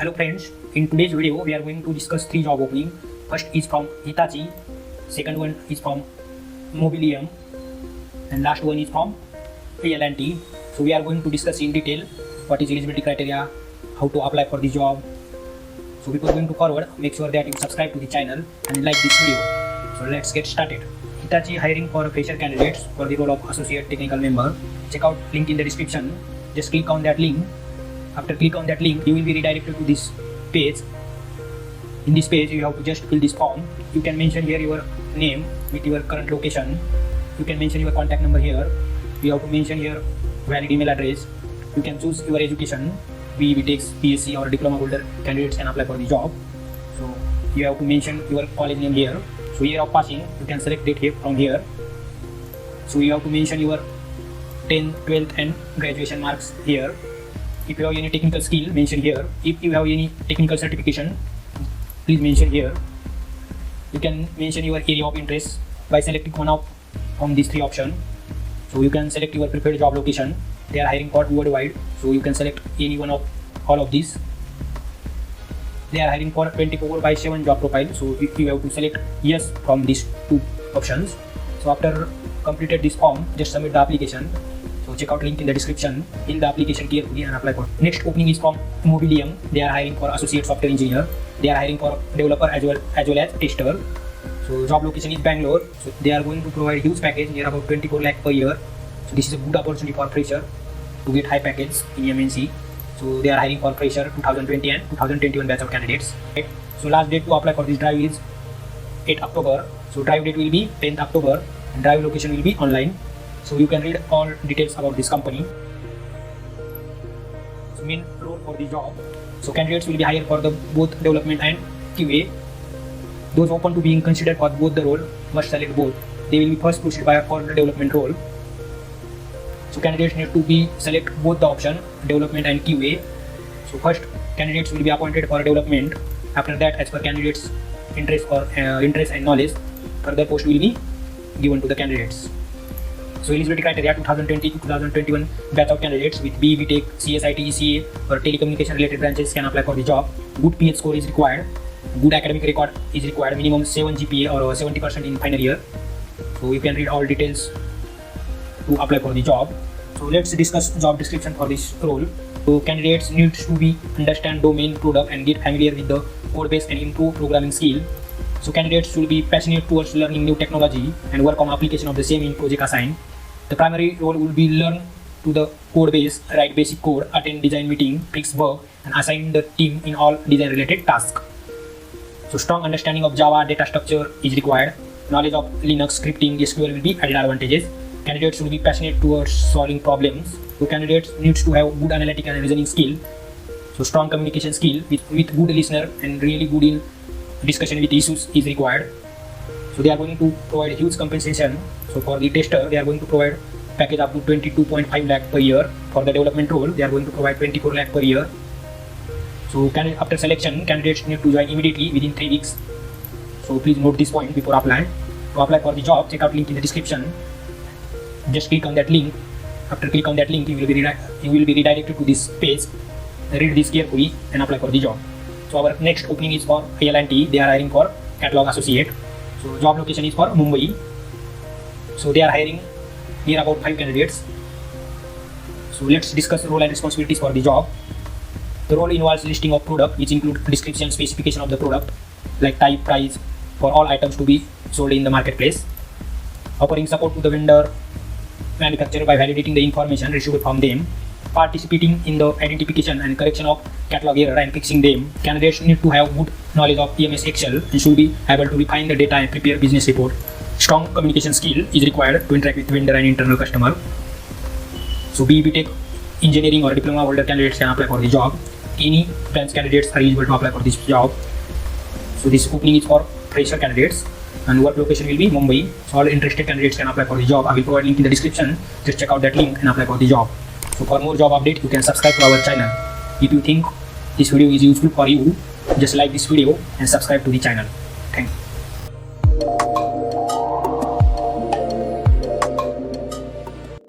Hello friends, in today's video we are going to discuss 3 job opening. First is from Hitachi, second one is from Mobilium, and last one is from L&T. So we are going to discuss in detail what is eligibility criteria, how to apply for the job. So before going to forward, make sure that you subscribe to the channel and like this video. So let's get started. Hitachi hiring for fresher candidates for the role of associate technical member. Check out link in the description. Just click on that link. After click on that link, you will be redirected to this page. In this page, you have to just fill this form. You can mention here your name with your current location. You can mention your contact number here. You have to mention here valid email address. You can choose your education. BTech, PSc or diploma holder candidates can apply for the job. So you have to mention your college name here. So year of passing, you can select date here from here. So you have to mention your 10th, 12th and graduation marks here. If you have any technical skill, mention here. If you have any technical certification, please mention here. You can mention your area of interest by selecting one of from these 3 options. So you can select your preferred job location. They are hiring for worldwide, so you can select any one of all of these. They are hiring for 24/7 job profile, so if you have to select yes from these 2 options. So after completed this form, just submit the application. So check out link in the description. Fill the application carefully and apply for. Next opening is from Mobilium. They are hiring for associate software engineer. They are hiring for developer as well as tester. So job location is Bangalore. So they are going to provide huge package near about 24 lakh per year. So this is a good opportunity for fresher to get high package in MNC. So they are hiring for fresher 2020 and 2021 batch of candidates. Right? So last date to apply for this drive is 8 October. So drive date will be 10th October and drive location will be online. So you can read all details about this company. So main role for the job. So candidates will be hired for the both development and QA. Those open to being considered for both the role must select both. They will be first proceed by for the development role. So candidates need to be select both the option development and QA. So first candidates will be appointed for development. After that, as per candidates interest and knowledge, further post will be given to the candidates. So eligibility criteria 2020 to 2021 batch of candidates with BTech, CSIT, ECA or telecommunication related branches can apply for the job. Good PH score is required. Good academic record is required. Minimum 7 GPA or 70% in final year. So you can read all details to apply for the job. So let's discuss job description for this role. So candidates need to be understand domain, product and get familiar with the code base and improve programming skill. So candidates should be passionate towards learning new technology and work on application of the same in project assigned. The primary role will be learn to the code base, write basic code, attend design meeting, fix bug and assign the team in all design related tasks. So strong understanding of Java data structure is required. Knowledge of Linux scripting, SQL will be added advantages. Candidates should be passionate towards solving problems. So candidates needs to have good analytical and reasoning skill. So strong communication skill with good listener and really good in discussion with issues is required. So they are going to provide huge compensation. So for the tester, they are going to provide package up to 22.5 lakh per year. For the development role, they are going to provide 24 lakh per year. So after selection, candidates need to join immediately within 3 weeks. So please note this point before applying. To apply for the job, check out link in the description. Just click on that link. After click on that link, you will be redirected to this page. Read this carefully and apply for the job. So our next opening is for L&T. They are hiring for catalog associate. So job location is for Mumbai. So they are hiring near about 5 candidates. So let's discuss role and responsibilities for the job. The role involves listing of product, which include description, specification of the product, like type, price for all items to be sold in the marketplace. Offering support to the vendor manufacturer by validating the information received from them. Participating in the identification and correction of catalog error and fixing them. Candidates need to have good knowledge of EMS Excel and should be able to refine the data and prepare business report. Strong communication skill is required to interact with vendor and internal customer. So BTech engineering or diploma holder candidates can apply for the job. Any branch candidates are eligible to apply for this job. So this opening is for fresher candidates and work location will be Mumbai. So all interested candidates can apply for the job. I will provide link in the description. Just check out that link and apply for the job. So for more job update, you can subscribe to our channel. If you think this video is useful for you, just like this video and subscribe to the channel. Thank you.